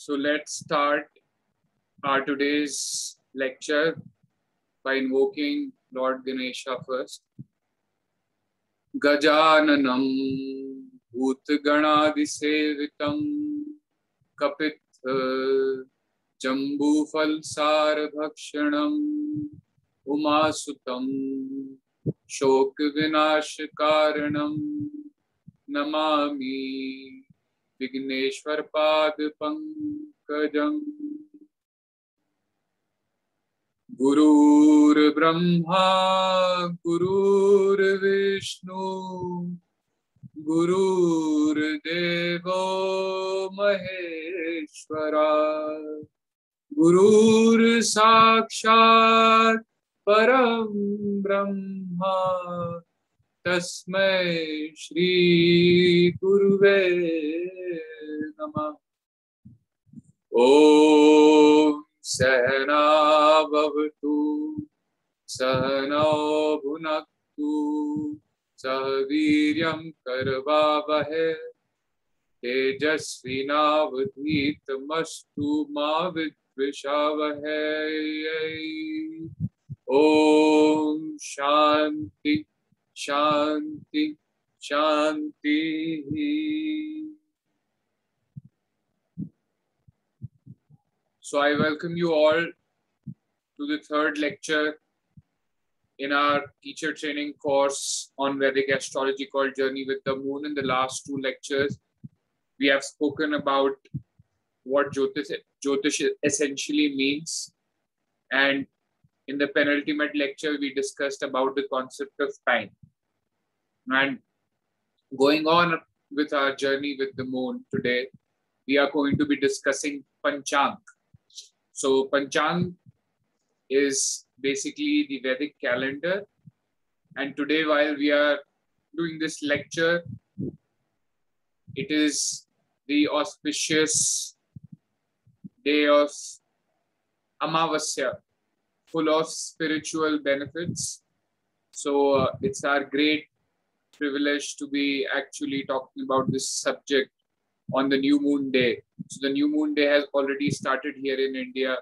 So let's start our today's lecture by invoking Lord Ganesha first. Gajananam Bhutganadisevitam Kapit Jambufalsar Bhakshanam Umasutam Shok Vinashkaranam Namami Vigneshwar Pad Pankajam. Gurur Brahma, Gurur Vishnu, Gurur Devo Maheshwara, Gurur Sakshat Param Brahma, Tasmai Shri Guruve Namah. Om Sahana Bhavatu Sahana Bhunaktu Sahaviryam Karvavahe Tejasvinavadhitamastu Ma Vidvishavahe. Om Shanti Shanti Shanti. So I welcome you all to the third lecture in our teacher training course on Vedic astrology called Journey with the Moon. In the last two lectures, we have spoken about what Jyotish essentially means. And in the penultimate lecture, we discussed about the concept of time. And going on with our journey with the moon today, we are going to be discussing Panchang. So Panchang is basically the Vedic calendar. And today, while we are doing this lecture, it is the auspicious day of Amavasya, full of spiritual benefits. So it's our great privilege to be actually talking about this subject on the new moon day. So the new moon day has already started here in India.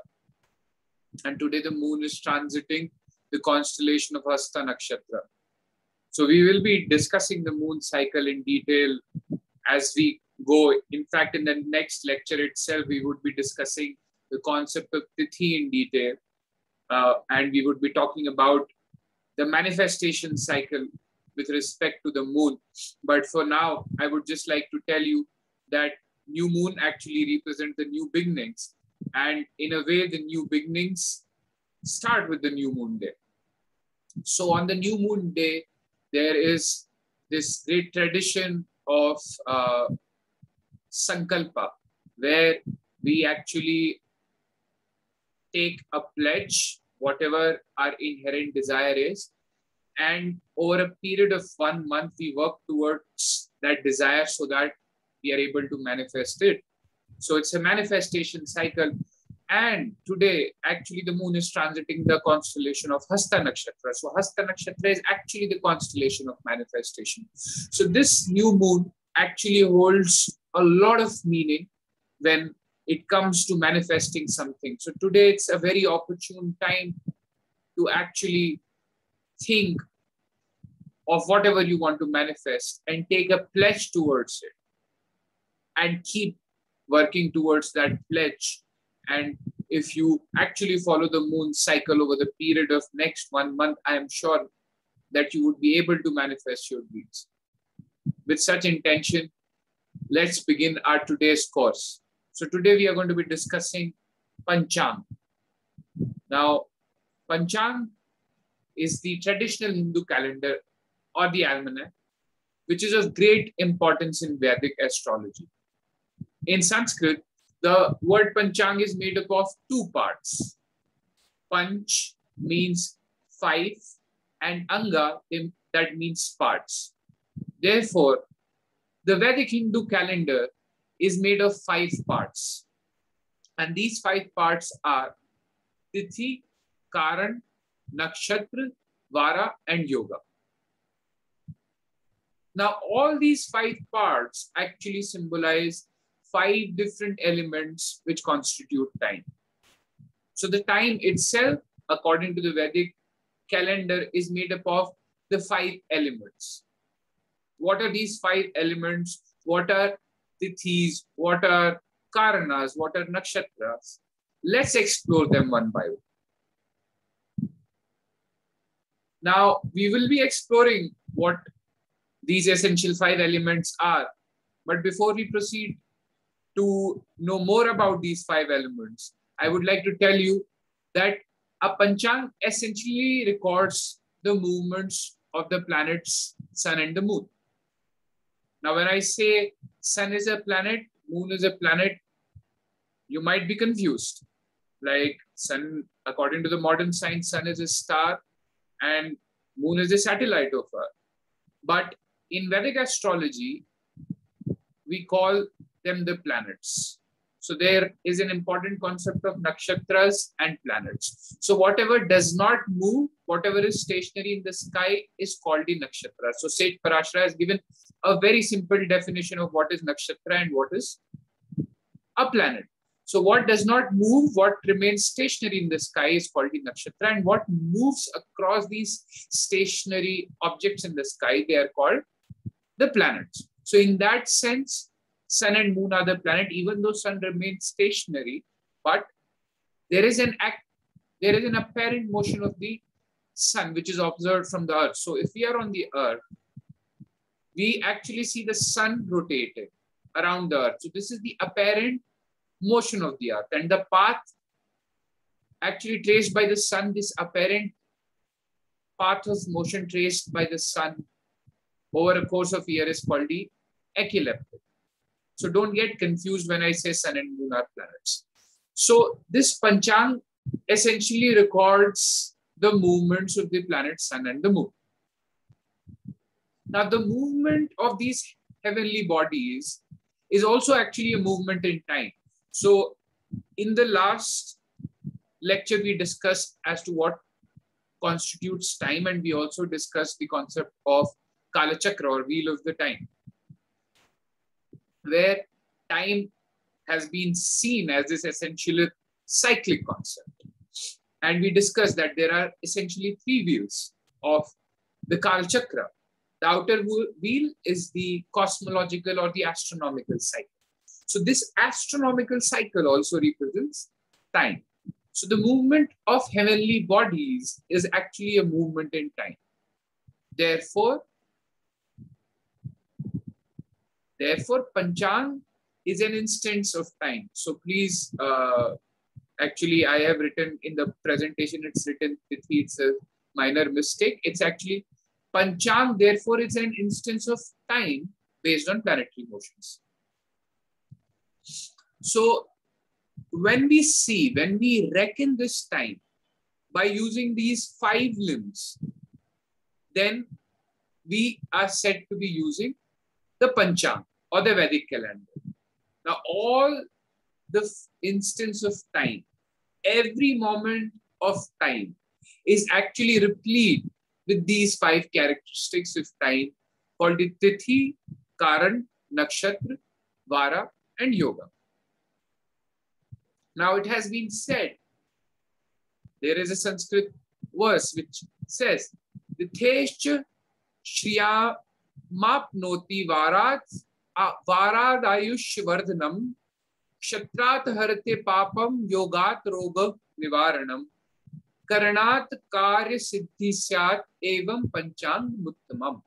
And today the moon is transiting the constellation of Hasta Nakshatra. So we will be discussing the moon cycle in detail as we go. In fact, in the next lecture itself, we would be discussing the concept of Tithi in detail. And we would be talking about the manifestation cycle with respect to the moon. But for now, I would just like to tell you that new moon actually represent the new beginnings. And in a way, the new beginnings start with the new moon day. So on the new moon day, there is this great tradition of Sankalpa, where we actually take a pledge, whatever our inherent desire is, and over a period of 1 month, we work towards that desire so that we are able to manifest it. So it's a manifestation cycle. And today, actually, the moon is transiting the constellation of Hasta Nakshatra. So Hasta Nakshatra is actually the constellation of manifestation. So this new moon actually holds a lot of meaning when it comes to manifesting something. So today, it's a very opportune time to actually think of whatever you want to manifest and take a pledge towards it and keep working towards that pledge. And if you actually follow the moon cycle over the period of next 1 month, I am sure that you would be able to manifest your dreams. With such intention, let's begin our today's course. So today we are going to be discussing Pancham. Now, Pancham is the traditional Hindu calendar or the almanac, which is of great importance in Vedic astrology. In Sanskrit, the word Panchang is made up of two parts. Panch means 5 and Anga, that means parts. Therefore, the Vedic Hindu calendar is made of 5 parts. And these 5 parts are Tithi, Karan, Nakshatra, Vara, and Yoga. Now, all these 5 parts actually symbolize 5 different elements which constitute time. So the time itself, according to the Vedic calendar, is made up of the 5 elements. What are these 5 elements? What are tithis? What are Karnas? What are Nakshatras? Let's explore them one by one. Now, we will be exploring what these essential 5 elements are. But before we proceed to know more about these 5 elements, I would like to tell you that a Panchang essentially records the movements of the planets, Sun and the Moon. Now, when I say Sun is a planet, Moon is a planet, you might be confused. Like Sun, according to the modern science, Sun is a star and Moon is a satellite of Earth. But in Vedic astrology, we call them the planets. So there is an important concept of nakshatras and planets. So whatever does not move, whatever is stationary in the sky is called the nakshatra. So Sage Parashara has given a very simple definition of what is nakshatra and what is a planet. So what does not move, what remains stationary in the sky is called the nakshatra, and what moves across these stationary objects in the sky, they are called the planets. So in that sense, Sun and Moon are the planet, even though Sun remains stationary, but there is an apparent motion of the Sun, which is observed from the Earth. So if we are on the Earth, we actually see the Sun rotating around the Earth. So this is the apparent motion of the Earth, and the path actually traced by the Sun, this apparent path of motion traced by the Sun over a course of a year is called the ecliptic. So don't get confused when I say Sun and Moon are planets. So this Panchang essentially records the movements of the planets Sun and the Moon. Now the movement of these heavenly bodies is also actually a movement in time. So in the last lecture, we discussed as to what constitutes time, and we also discussed the concept of Kala Chakra or wheel of the time, where time has been seen as this essential cyclic concept. And we discussed that there are essentially 3 wheels of the Kala Chakra. The outer wheel is the cosmological or the astronomical cycle. So this astronomical cycle also represents time. So the movement of heavenly bodies is actually a movement in time. Therefore, Panchang is an instance of time. So please, actually, I have written in the presentation, it's written, it's a minor mistake. It's actually Panchang, therefore, it's an instance of time based on planetary motions. So when we reckon this time by using these 5 limbs, then we are said to be using the Panchang or the Vedic calendar. Now, all the instance of time, every moment of time is actually replete with these 5 characteristics of time called the Tithi, Karan, Nakshatra, Vara, and Yoga. Now, it has been said, there is a Sanskrit verse which says, Tithescha Shriya Mapnoti Varat Varadayush Vardhanam Kshatrat Harate Papam Yogat Roga Nivaranam Karanat Karya Siddhi Syat Evam Panchang Muttamam.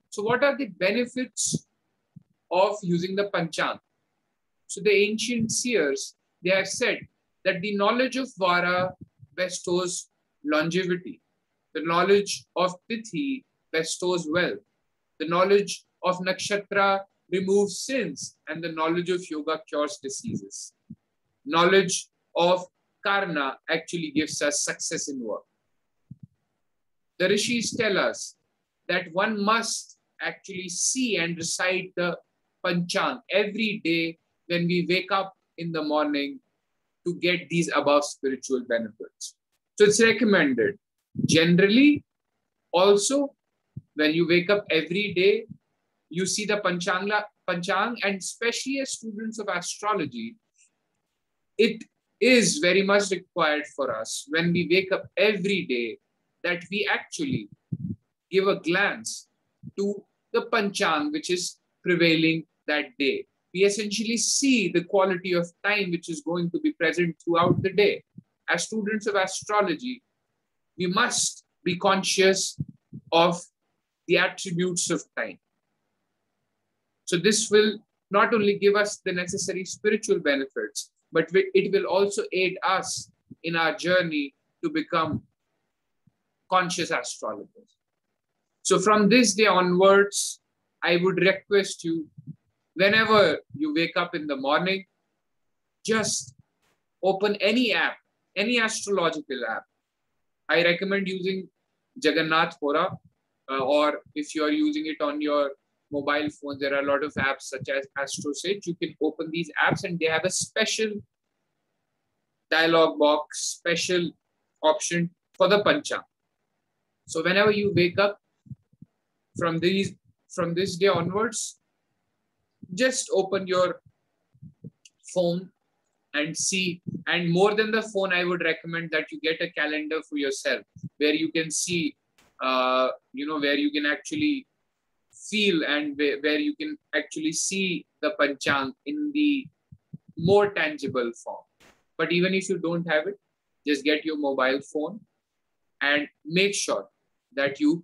So what are the benefits of using the Panchang? So the ancient seers, they have said that the knowledge of Vara bestows longevity. The knowledge of Tithi bestows wealth. The knowledge of Nakshatra removes sins, and the knowledge of Yoga cures diseases. Knowledge of Karna actually gives us success in work. The Rishis tell us that one must actually see and recite the Panchang every day when we wake up in the morning to get these above spiritual benefits. So it's recommended. Generally, also, when you wake up every day, you see the Panchang, and especially as students of astrology, it is very much required for us when we wake up every day that we actually give a glance to the Panchang which is prevailing that day. We essentially see the quality of time which is going to be present throughout the day. As students of astrology, we must be conscious of the attributes of time. So this will not only give us the necessary spiritual benefits, but it will also aid us in our journey to become conscious astrologers. So from this day onwards, I would request you, whenever you wake up in the morning, just open any app, any astrological app. I recommend using Jagannath Hora, or if you are using it on your mobile phone, there are a lot of apps such as AstroSage. You can open these apps and they have a special dialog box, special option for the Pancham. So whenever you wake up from this day onwards, just open your phone and see. And more than the phone, I would recommend that you get a calendar for yourself where you can see, where you can actually feel and where you can actually see the Panchang in the more tangible form. But even if you don't have it, just get your mobile phone and make sure that you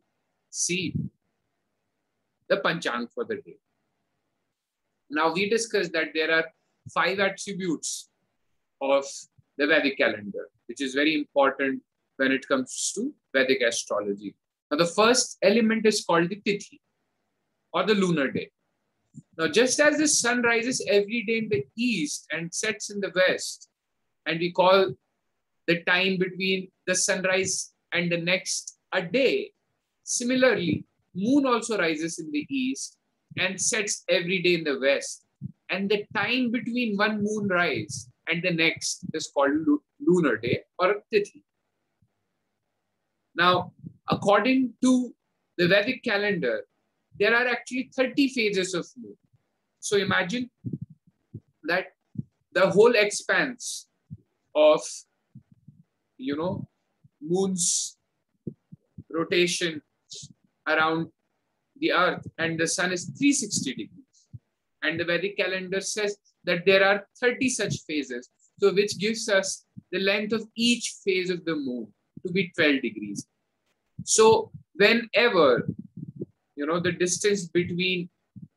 see the Panchang for the day. Now we discussed that there are 5 attributes of the Vedic calendar, which is very important when it comes to Vedic astrology. Now the first element is called the Tithi, or the lunar day. Now, just as the sun rises every day in the east and sets in the west, and we call the time between the sunrise and the next a day, similarly, moon also rises in the east and sets every day in the west. And the time between one moon rise and the next is called lunar day or Tithi. Now, according to the Vedic calendar, there are actually 30 phases of moon. So imagine that the whole expanse of, moon's rotation around the earth and the sun is 360 degrees. And the Vedic calendar says that there are 30 such phases, so which gives us the length of each phase of the moon to be 12 degrees. So whenever the distance between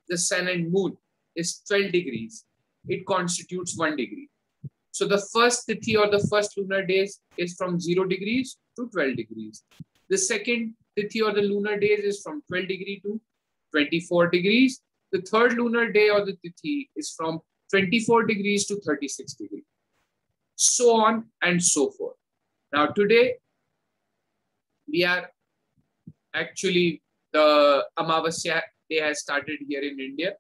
the sun and moon is 12 degrees, it constitutes 1 degree. So the first Tithi or the first lunar days is from 0 degrees to 12 degrees. The second Tithi or the lunar days is from 12 degrees to 24 degrees. The third lunar day or the Tithi is from 24 degrees to 36 degrees. So on and so forth. Now today, we are actually, the Amavasya day has started here in India.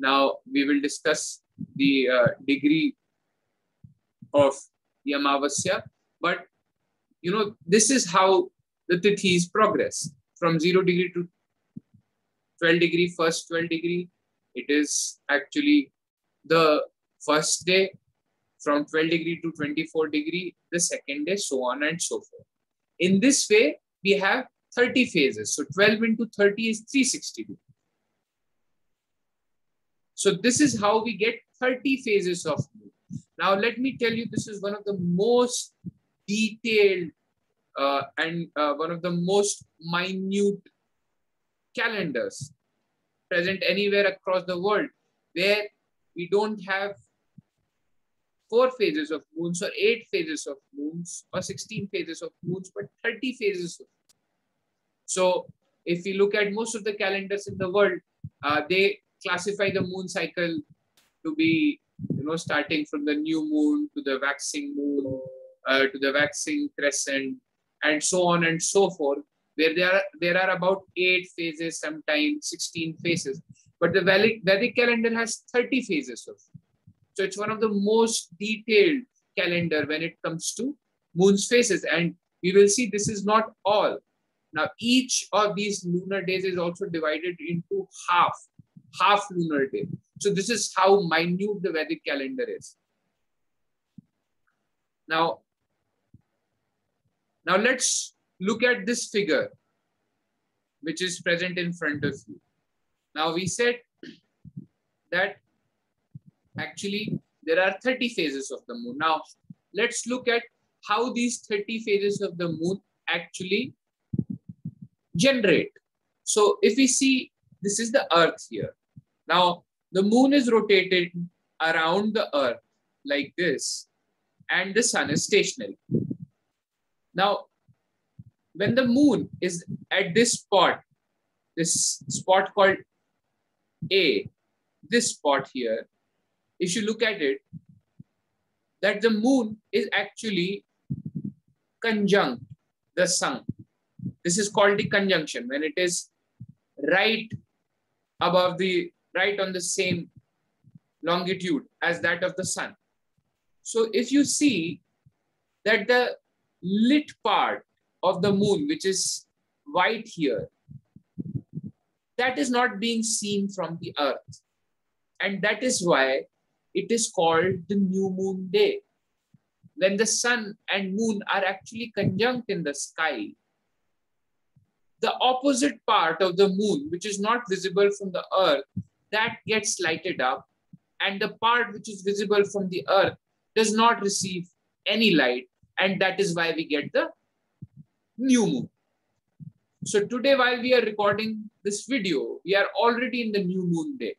Now we will discuss the degree of the Amavasya, but this is how the Tithis progress from 0 degree to 12 degree, first 12 degree. It is actually the first day. From 12 degree to 24 degree, the second day, so on and so forth. In this way, we have 30 phases. So 12 into 30 is 360 degrees. So this is how we get 30 phases of moon. Now let me tell you, this is one of the most detailed and one of the most minute calendars present anywhere across the world, where we don't have 4 phases of moons or 8 phases of moons or 16 phases of moons, but 30 phases of moons. So if we look at most of the calendars in the world, they classify the moon cycle to be, starting from the new moon to the waxing moon, to the waxing crescent, and so on and so forth, where there are about 8 phases, sometimes 16 phases. But the Vedic calendar has 30 phases of moon. So it's one of the most detailed calendar when it comes to moon's phases. And we will see this is not all. Now, each of these lunar days is also divided into half. half lunar day. So this is how minute the Vedic calendar is. Now let's look at this figure, which is present in front of you. Now we said that actually there are 30 phases of the moon. Now let's look at how these 30 phases of the moon actually generate. So if we see, this is the earth here. Now the moon is rotated around the earth like this, and the sun is stationary. Now, when the moon is at this spot called A, this spot here, if you look at it, that the moon is actually conjunct the sun. This is called the conjunction, when it is right above right on the same longitude as that of the sun. So if you see that the lit part of the moon, which is white here, that is not being seen from the earth. And that is why it is called the new moon day. When the sun and moon are actually conjunct in the sky, the opposite part of the moon, which is not visible from the earth, that gets lighted up, and the part which is visible from the earth does not receive any light, and that is why we get the new moon. So today, while we are recording this video, we are already in the new moon day.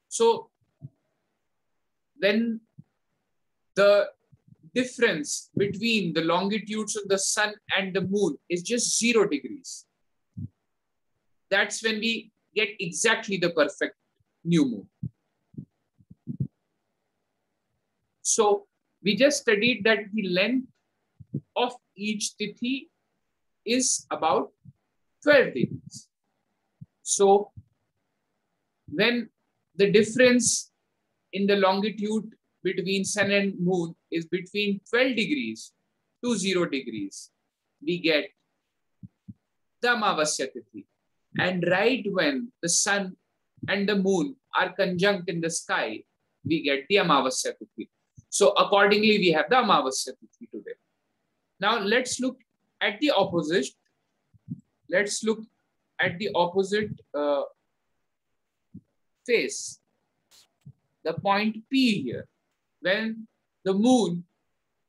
So when the difference between the longitudes of the sun and the moon is just 0 degrees, that's when we get exactly the perfect new moon. So we just studied that the length of each tithi is about 12 degrees. So when the difference in the longitude between sun and moon is between 12 degrees to 0 degrees, we get the Amavasya Tithi. And right when the sun and the moon are conjunct in the sky, we get the Amavasya Tithi. So accordingly, we have the Amavasya Tithi today. Now let's look at the opposite. Let's look at the opposite face, the point P here. When the moon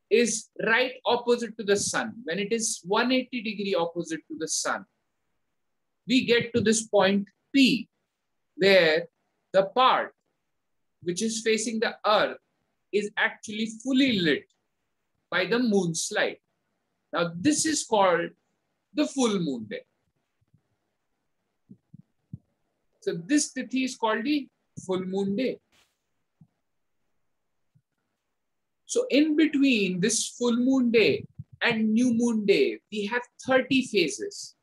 is right opposite to the sun, when it is 180 degree opposite to the sun, we get to this point P, where the part which is facing the earth is actually fully lit by the moon's light. Now this is called the full moon day. So this tithi is called the full moon day. So in between this full moon day and new moon day, we have 30 phases.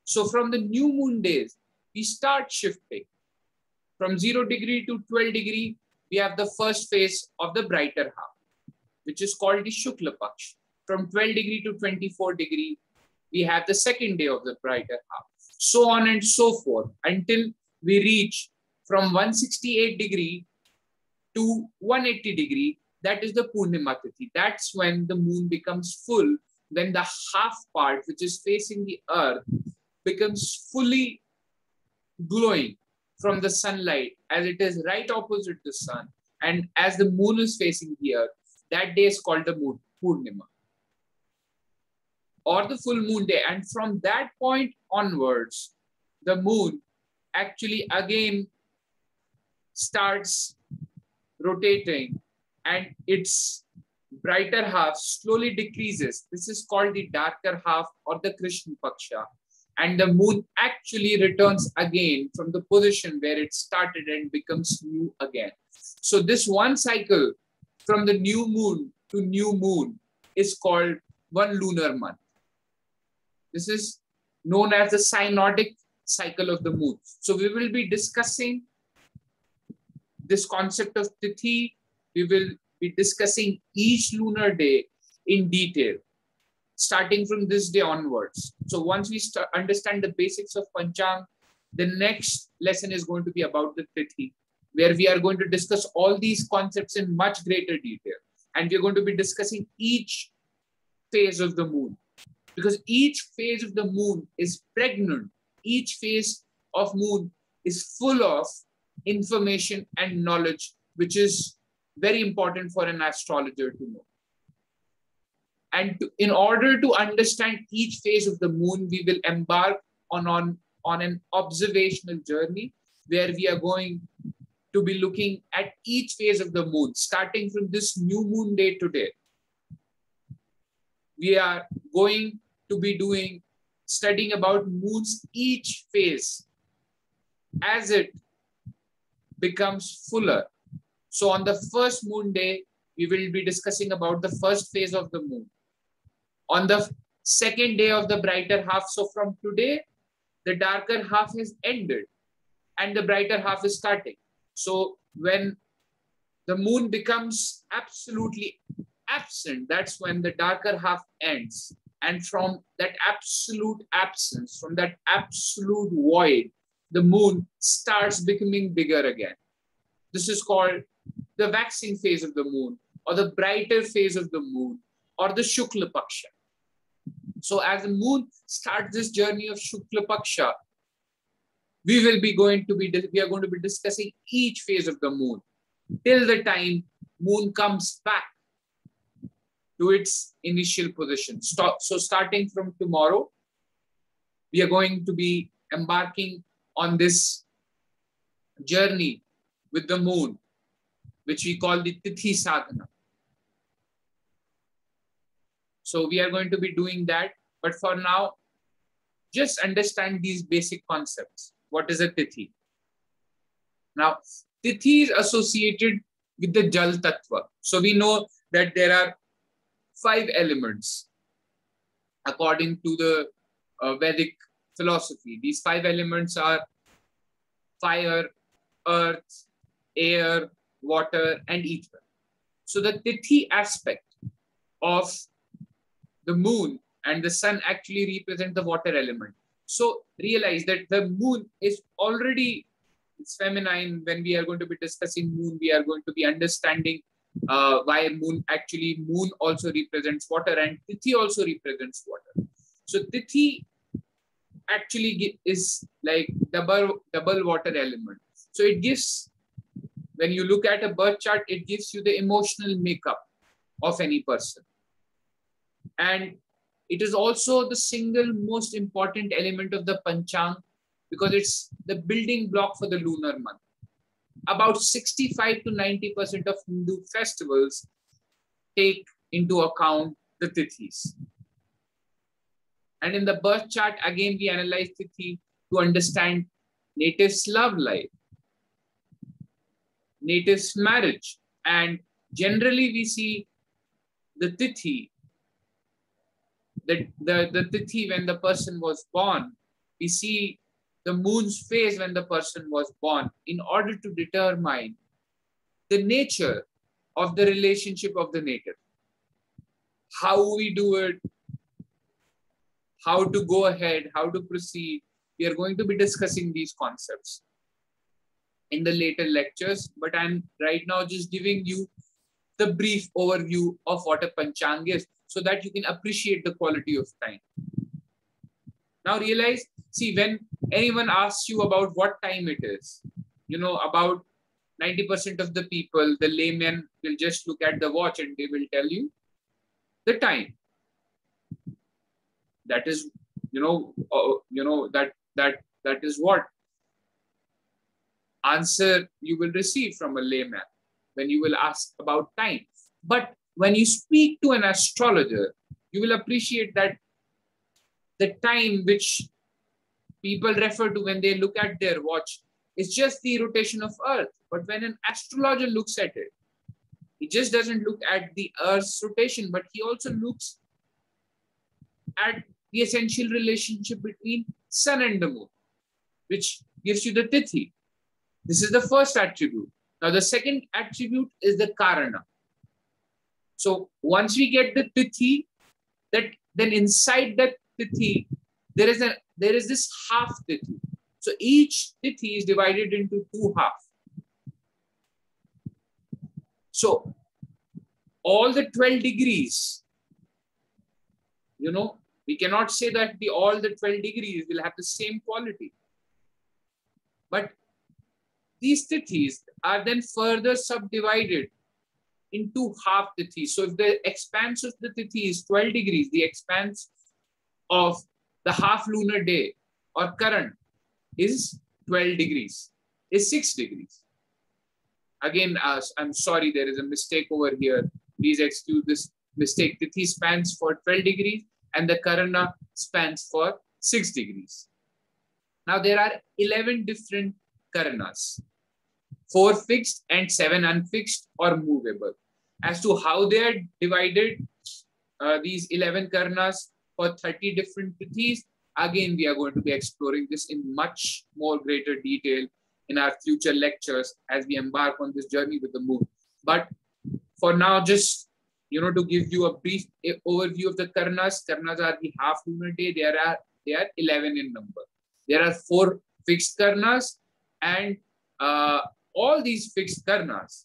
So from the new moon days, we start shifting. From 0 degree to 12 degree, we have the first phase of the brighter half, which is called the Shukla Paksh. From 12 degree to 24 degree, we have the second day of the brighter half. So on and so forth, until we reach from 168 degree to 180 degree, that is the Purnima Tithi. That's when the moon becomes full, when the half part which is facing the earth becomes fully glowing from the sunlight, as it is right opposite the sun. And as the moon is facing the earth, that day is called the moon, Purnima, or the full moon day. And from that point onwards, the moon actually again starts rotating, and its brighter half slowly decreases. This is called the darker half, or the Krishna Paksha. And the moon actually returns again from the position where it started and becomes new again. So this one cycle from the new moon to new moon is called one lunar month. This is known as the cyanotic cycle of the moon. So we will be discussing this concept of tithi. We will be discussing each lunar day in detail, starting from this day onwards. So once we understand the basics of Panchang, The next lesson is going to be about the Tithi, where we are going to discuss all these concepts in much greater detail. And we're going to be discussing each phase of the moon, because each phase of the moon is pregnant. Each phase of moon is full of information and knowledge, which is very important for an astrologer to know. And in order to understand each phase of the moon, we will embark on an observational journey where we are going to be looking at each phase of the moon, starting from this new moon day today. We are going to be studying about moons, each phase as it becomes fuller. So on the first moon day, we will be discussing about the first phase of the moon. On the second day of the brighter half, so from today, the darker half has ended and the brighter half is starting. So when the moon becomes absolutely absent, that's when the darker half ends. And from that absolute absence, from that absolute void, the moon starts becoming bigger again. This is called the waxing phase of the moon, or the brighter phase of the moon, or the Shukla Paksha. So as the moon starts this journey of Shukla Paksha, we are going to be discussing each phase of the moon till the time moon comes back to its initial position. So starting from tomorrow, we are going to be embarking on this journey with the moon, which we call the Tithi Sadhana. So we are going to be doing that. But for now, just understand these basic concepts. What is a Tithi? Now, Tithi is associated with the Jal Tattva. So we know that there are 5 elements according to the Vedic philosophy. These 5 elements are fire, earth, air, water, and ether. So the Tithi aspect of the moon and the sun actually represent the water element. So realize that the moon is already, it's feminine. When we are going to be discussing moon, we are going to be understanding why moon also represents water, and Tithi also represents water. So Tithi actually is like double water element. So it gives, when you look at a birth chart, it gives you the emotional makeup of any person. And it is also the single most important element of the Panchang, because it's the building block for the lunar month. About 65 to 90% of Hindu festivals take into account the Tithis. And in the birth chart, again, we analyze Tithi to understand natives' love life, natives' marriage. And generally, we see the Tithi, the Tithi when the person was born. We see the moon's phase when the person was born in order to determine the nature of the relationship of the native. How we do it, how to go ahead, how to proceed. We are going to be discussing these concepts in the later lectures, but I'm right now just giving you the brief overview of what a Panchang is so that you can appreciate the quality of time. Now realize, see, when anyone asks you about what time it is, you know, about 90% of the people, the laymen, will just look at the watch and they will tell you the time. That is, that is what answer you will receive from a layman when you will ask about time. But when you speak to an astrologer, you will appreciate that the time which people refer to when they look at their watch is just the rotation of Earth. But when an astrologer looks at it, he just doesn't look at the Earth's rotation, but he also looks at the essential relationship between sun and the moon, which gives you the Tithi. This is the first attribute. Now, the second attribute is the Karana. So once we get the Tithi, then inside that Tithi, there is this half Tithi. So each tithi is divided into two halves. So all the 12 degrees, we cannot say that all the 12 degrees will have the same quality. But these tithis are then further subdivided into half tithis. So if the expanse of the tithi is 12 degrees, the expanse of the half lunar day or current is 12 degrees, is 6 degrees. Again, I'm sorry, there is a mistake over here. Please excuse this mistake. Tithi spans for 12 degrees and the karana spans for 6 degrees. Now there are 11 different karanas, 4 fixed and 7 unfixed or movable. As to how they are divided, these 11 karanas for 30 different tithis, again, we are going to be exploring this in much more greater detail in our future lectures as we embark on this journey with the moon. But for now, just to give you a brief overview of the karanas. Karanas are the half lunar day. They are 11 in number. There are 4 fixed karanas, and all these fixed karanas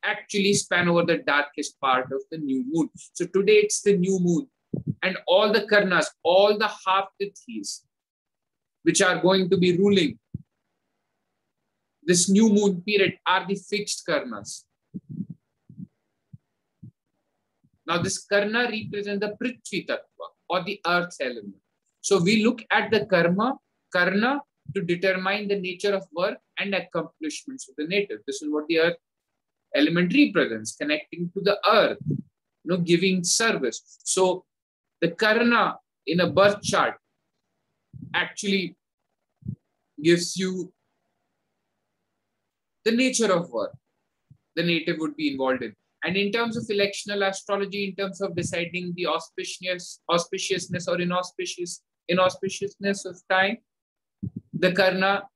actually span over the darkest part of the new moon. So today it's the new moon, and all the karanas, all the half tithis, which are going to be ruling this new moon period, are the fixed karanas. Now this karna represents the Prithvi Tattva or the earth element. So we look at the karna to determine the nature of work and accomplishments of the native. This is what the earth element represents, connecting to the earth, giving service. So the karna in a birth chart actually gives you the nature of work the native would be involved in. And in terms of electional astrology, in terms of deciding the auspiciousness or inauspiciousness of time, the karna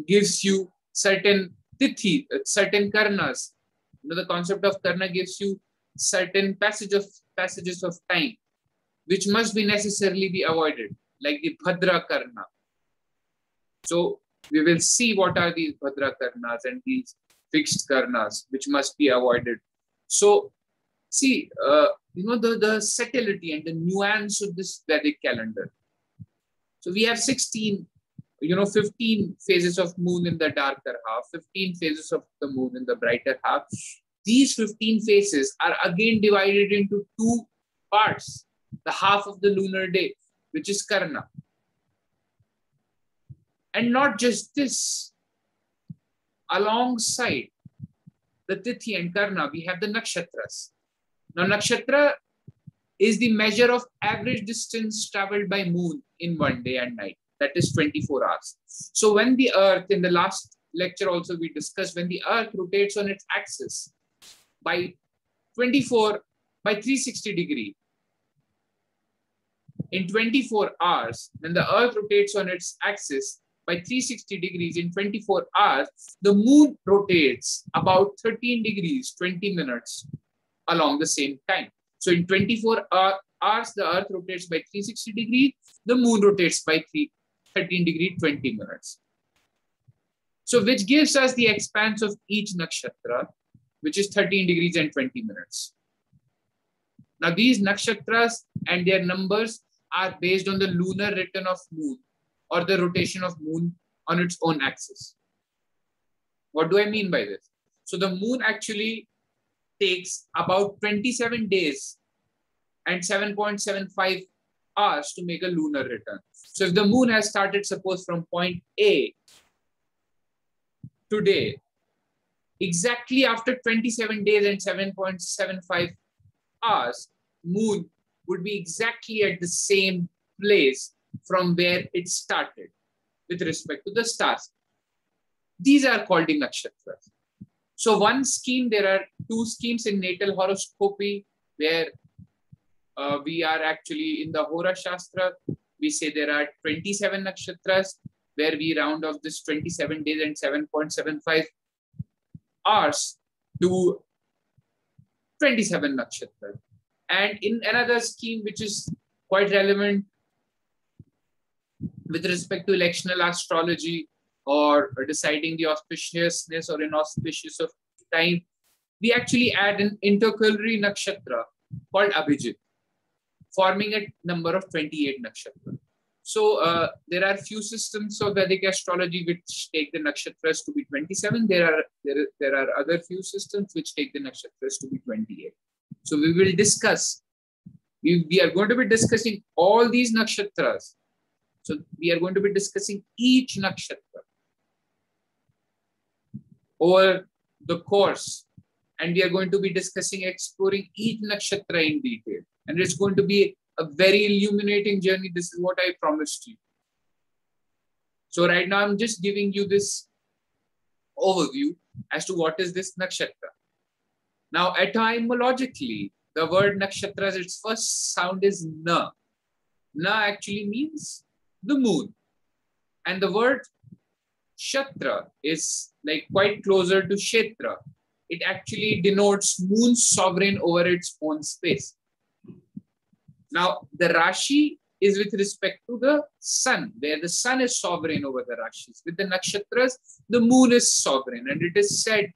gives you certain tithi, certain karnas. The concept of karna gives you certain passages of time, which must be necessarily be avoided, like the Bhadra karna. So we will see what are these Bhadra karnas and these fixed karnas, which must be avoided. So see, the subtlety and the nuance of this Vedic calendar. So we have 15 phases of moon in the darker half, 15 phases of the moon in the brighter half. These 15 phases are again divided into 2 parts. The half of the lunar day, which is karna. And not just this, alongside the tithi and karna, we have the nakshatras. Now, nakshatra is the measure of average distance traveled by moon in one day and night. That is 24 hours. So when the earth, in the last lecture also we discussed, when the earth rotates on its axis by 360 degrees, in 24 hours, when the earth rotates on its axis by 360 degrees in 24 hours, the moon rotates about 13 degrees, 20 minutes along the same time. So in 24 hours, the earth rotates by 360 degrees, the moon rotates by 13 degrees, 20 minutes. So which gives us the expanse of each nakshatra, which is 13 degrees and 20 minutes. Now these nakshatras and their numbers are based on the lunar return of moon, or the rotation of moon on its own axis. What do I mean by this? So the moon actually takes about 27 days and 7.75 hours to make a lunar return. So if the moon has started, suppose from point A today, exactly after 27 days and 7.75 hours, moon would be exactly at the same place from where it started with respect to the stars. These are called the nakshatras. So one scheme, there are 2 schemes in natal horoscopy where we are actually in the Hora Shastra. We say there are 27 nakshatras where we round off this 27 days and 7.75 hours to 27 nakshatras. And in another scheme, which is quite relevant, with respect to electional astrology or deciding the auspiciousness or inauspicious of time, we actually add an intercalary nakshatra called Abhijit, forming a number of 28 nakshatra. So there are few systems of Vedic astrology which take the nakshatras to be 27. There are other few systems which take the nakshatras to be 28. So we will discuss. We are going to be discussing all these nakshatras. So we are going to be discussing each nakshatra over the course, and we are going to be discussing, exploring each nakshatra in detail. And it's going to be a very illuminating journey. This is what I promised you. So right now, I'm just giving you this overview as to what is this nakshatra. Now, etymologically, the word nakshatras, its first sound is na. Na actually means the moon. And the word shatra is like quite closer to kshetra. It actually denotes moon sovereign over its own space. Now, the Rashi is with respect to the sun, where the sun is sovereign over the Rashis. With the nakshatras, the moon is sovereign. And it is said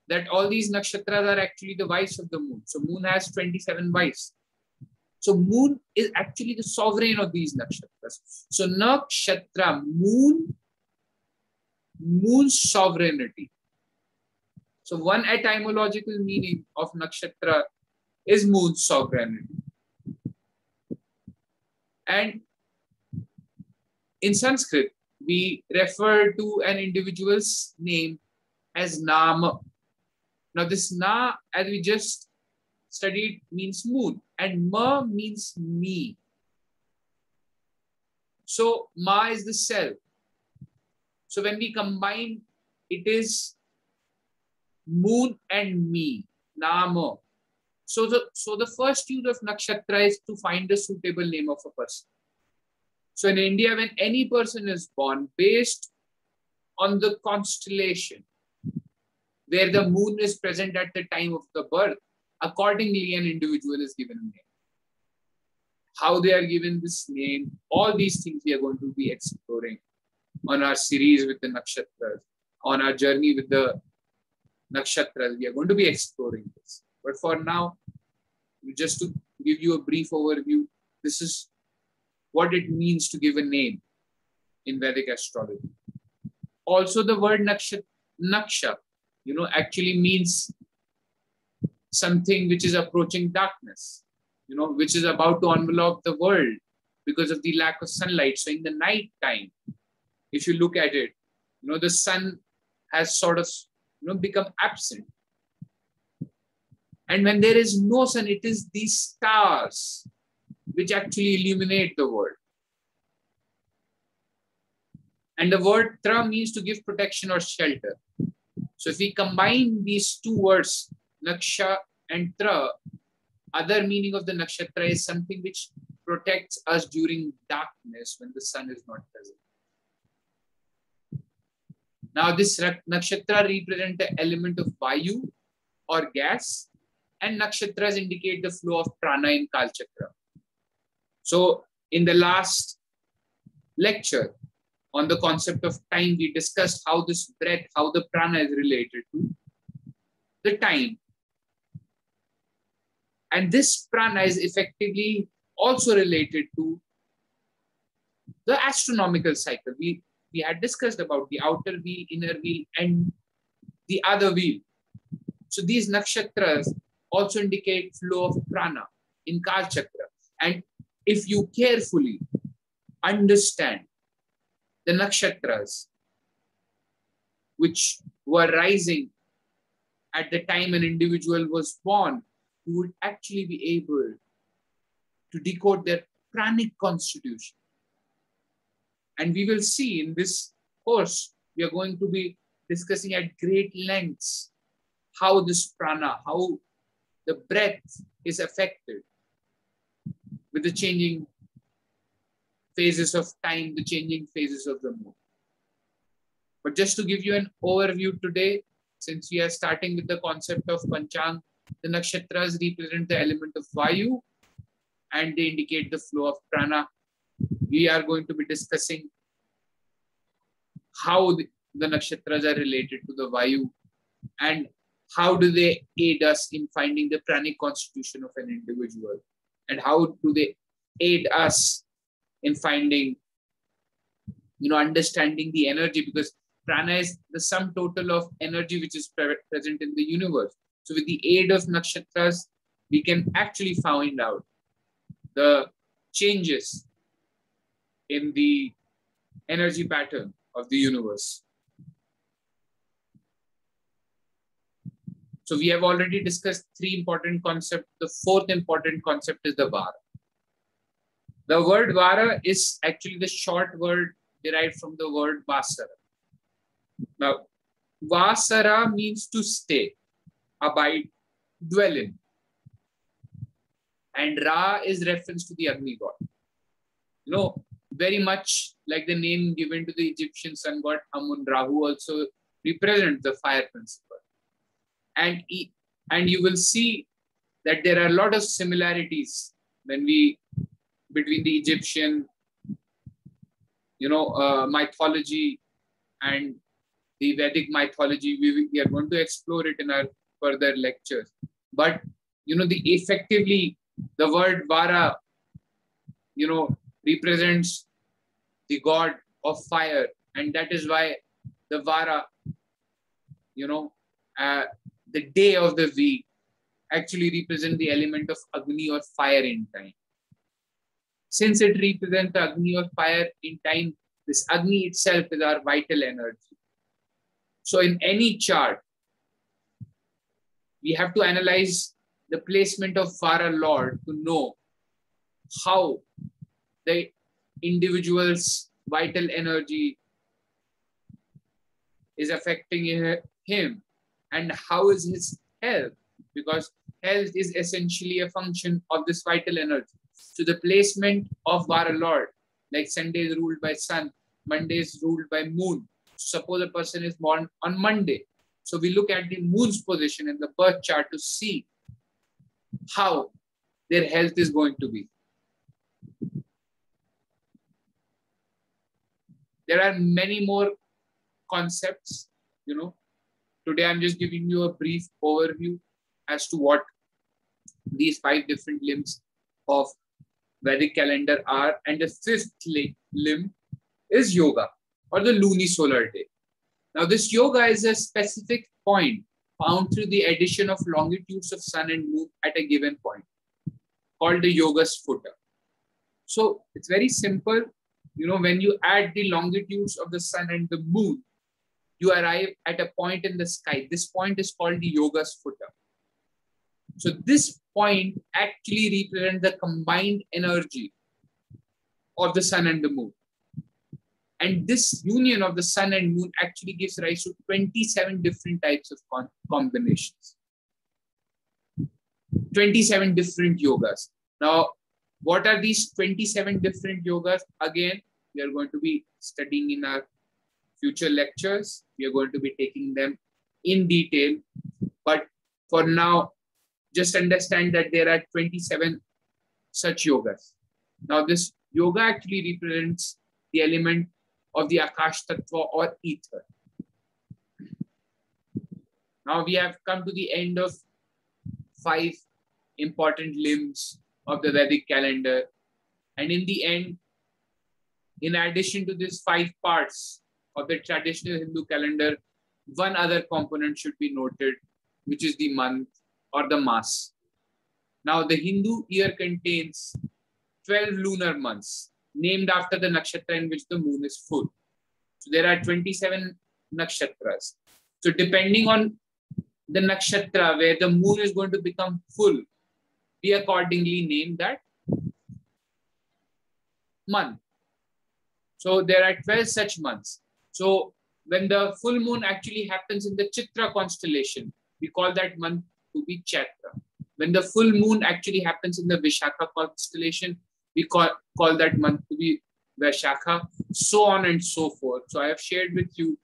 that all these nakshatras are actually the wives of the moon. So moon has 27 wives. So moon is actually the sovereign of these nakshatras. So nakshatra, moon sovereignty. So one etymological meaning of nakshatra is moon sovereignty. And in Sanskrit, we refer to an individual's name as Nama. Now this Na, as we just studied, means moon, and Ma means me. So Ma is the self. So when we combine, it is moon and me, Nama. So the first use of nakshatra is to find a suitable name of a person. So in India, when any person is born, based on the constellation where the moon is present at the time of the birth, accordingly an individual is given a name. How they are given this name, all these things we are going to be exploring on our series with the nakshatras, on our journey with the nakshatras. We are going to be exploring this. But for now, just to give you a brief overview, this is what it means to give a name in Vedic astrology. Also, the word naksha, actually means something which is approaching darkness, which is about to envelop the world because of the lack of sunlight. So in the night time, if you look at it, the sun has sort of, become absent. And when there is no sun, it is these stars which actually illuminate the world. And the word tra means to give protection or shelter. So if we combine these two words, naksha and tra, other meaning of the nakshatra is something which protects us during darkness when the sun is not present. Now this nakshatra represents the element of vayu or gas, and nakshatras indicate the flow of prana in Kalchakra. So in the last lecture on the concept of time, we discussed how this breath, how the prana is related to the time. And this prana is effectively also related to the astronomical cycle. We had discussed about the outer wheel, inner wheel, and the other wheel. So these nakshatras also indicate flow of prana in Kalchakra. And if you carefully understand the nakshatras which were rising at the time an individual was born, you would actually be able to decode their pranic constitution. And we will see in this course, we are going to be discussing at great lengths how this prana, how the breath is affected with the changing phases of time, the changing phases of the moon. But just to give you an overview today, since we are starting with the concept of Panchang, the nakshatras represent the element of Vayu and they indicate the flow of prana. we are going to be discussing how the nakshatras are related to the Vayu and how do they aid us in finding the pranic constitution of an individual, and how do they aid us in finding, understanding the energy, because prana is the sum total of energy which is present in the universe. So with the aid of nakshatras, we can actually find out the changes in the energy pattern of the universe. So we have already discussed three important concepts. The fourth important concept is the Vara. The word Vara is actually the short word derived from the word Vasara. Now, Vasara means to stay, abide, dwell in. And Ra is reference to the Agni god. Very much like the name given to the Egyptian sun god Amun, Rahu also represents the fire principle. And you will see that there are a lot of similarities between the Egyptian, mythology and the Vedic mythology. We are going to explore it in our further lectures. But, effectively, the word Vara, represents the god of fire. And that is why the Vara, the day of the week actually represent the element of Agni or fire in time. Since it represents the Agni or fire in time, this Agni itself is our vital energy. So in any chart, we have to analyze the placement of Vara Lord to know how the individual's vital energy is affecting him and how is his health, because health is essentially a function of this vital energy. So the placement of Vara Lord, like Sunday is ruled by sun, Monday is ruled by moon. Suppose a person is born on Monday. So we look at the moon's position in the birth chart to see how their health is going to be. There are many more concepts, Today I'm just giving you a brief overview as to what these 5 different limbs of Vedic calendar are. And the 5th limb is yoga, or the lunisolar day. Now this yoga is a specific point found through the addition of longitudes of sun and moon at a given point, called the yoga's footer. So it's very simple. When you add the longitudes of the sun and the moon, you arrive at a point in the sky. This point is called the yoga's footer. So this point actually represents the combined energy of the sun and the moon. And this union of the sun and moon actually gives rise to 27 different types of combinations. 27 different yogas. Now, what are these 27 different yogas? Again, we are going to be studying in our future lectures. We are going to be taking them in detail. But for now, just understand that there are 27 such yogas. Now, this yoga actually represents the element of the Akash Tattva or ether. Now, we have come to the end of 5 important limbs of the Vedic calendar. And in the end, in addition to these 5 parts of the traditional Hindu calendar, one other component should be noted, which is the month or the mass. Now, the Hindu year contains 12 lunar months, named after the nakshatra in which the moon is full. So there are 27 nakshatras. So depending on the nakshatra where the moon is going to become full, we accordingly name that month. So there are 12 such months. So when the full moon actually happens in the Chitra constellation, we call that month to be Chaitra. When the full moon actually happens in the Vishakha constellation, we call that month to be Vaishakha, so on and so forth. So I have shared with you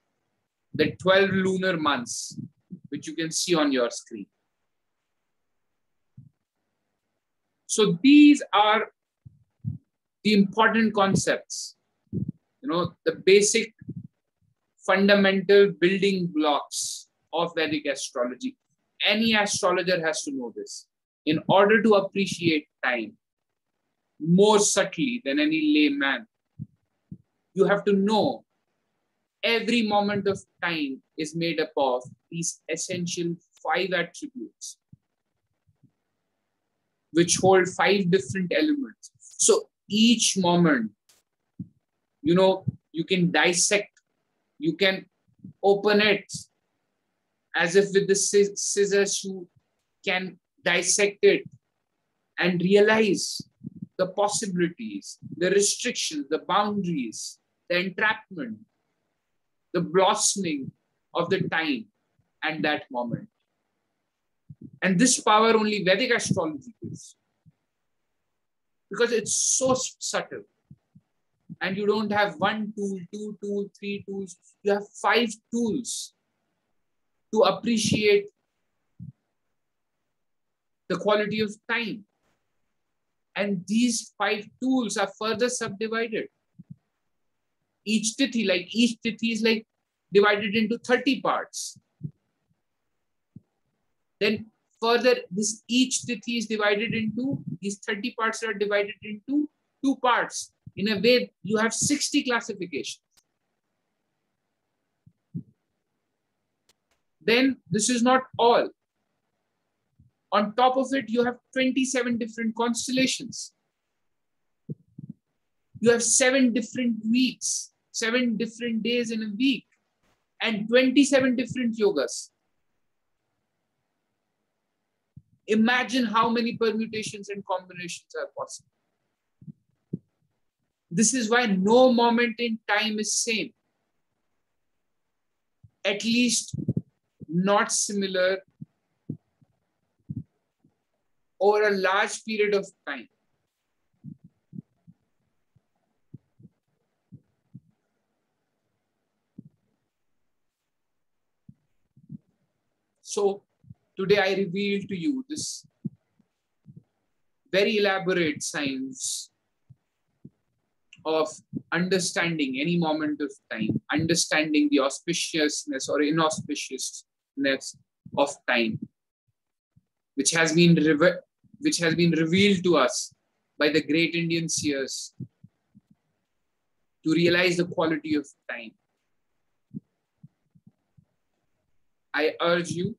the 12 lunar months, which you can see on your screen. So these are the important concepts, the basic fundamental building blocks of Vedic astrology. Any astrologer has to know this in order to appreciate time more subtly than any layman. You have to know every moment of time is made up of these essential 5 attributes, which hold 5 different elements. So each moment, you can dissect, you can open it as if with the scissors you can dissect it and realize the possibilities, the restrictions, the boundaries, the entrapment, the blossoming of the time and that moment. And this power only Vedic astrology gives, because it's so subtle. And you don't have 1 tool, 2 tools, 3 tools. You have 5 tools to appreciate the quality of time. And these 5 tools are further subdivided. Each tithi is like divided into 30 parts. Then further, each tithi is divided into, these 30 parts are divided into 2 parts. In a way, you have 60 classifications. Then this is not all. On top of it, you have 27 different constellations. You have 7 different weeks, 7 different days in a week, and 27 different yogas. Imagine how many permutations and combinations are possible. This is why no moment in time is same. At least not similar over a large period of time. So today I reveal to you this very elaborate science of understanding any moment of time, understanding the auspiciousness or inauspiciousness of time, which has been revealed to us by the great Indian seers to realize the quality of time. I urge you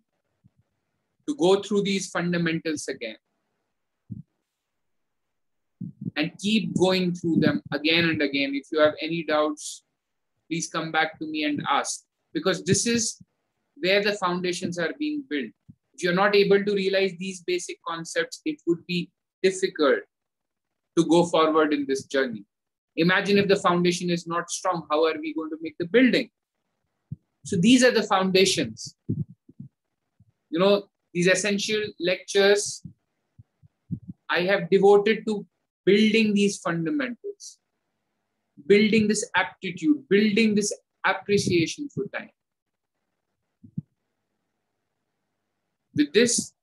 to go through these fundamentals again and keep going through them again and again. If you have any doubts, please come back to me and ask, because this is where the foundations are being built. If you're not able to realize these basic concepts, it would be difficult to go forward in this journey. Imagine if the foundation is not strong, how are we going to make the building? So these are the foundations. These essential lectures I have devoted to building these fundamentals, building this aptitude, building this appreciation for time. With this,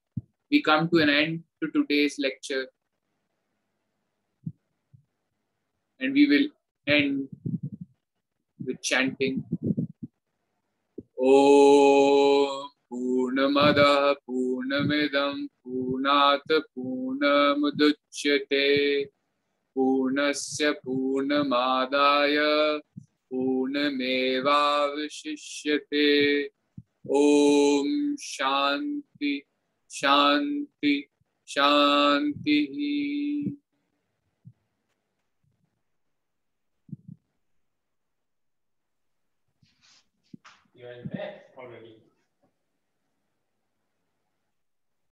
we come to an end to today's lecture, and we will end with chanting Om Purnamada Purnamidam Purnat Purnamudachyate Purnasya Purnamadaya Purnamevavashishyate. Om Shanti Shanti Shanti. You're in bed already.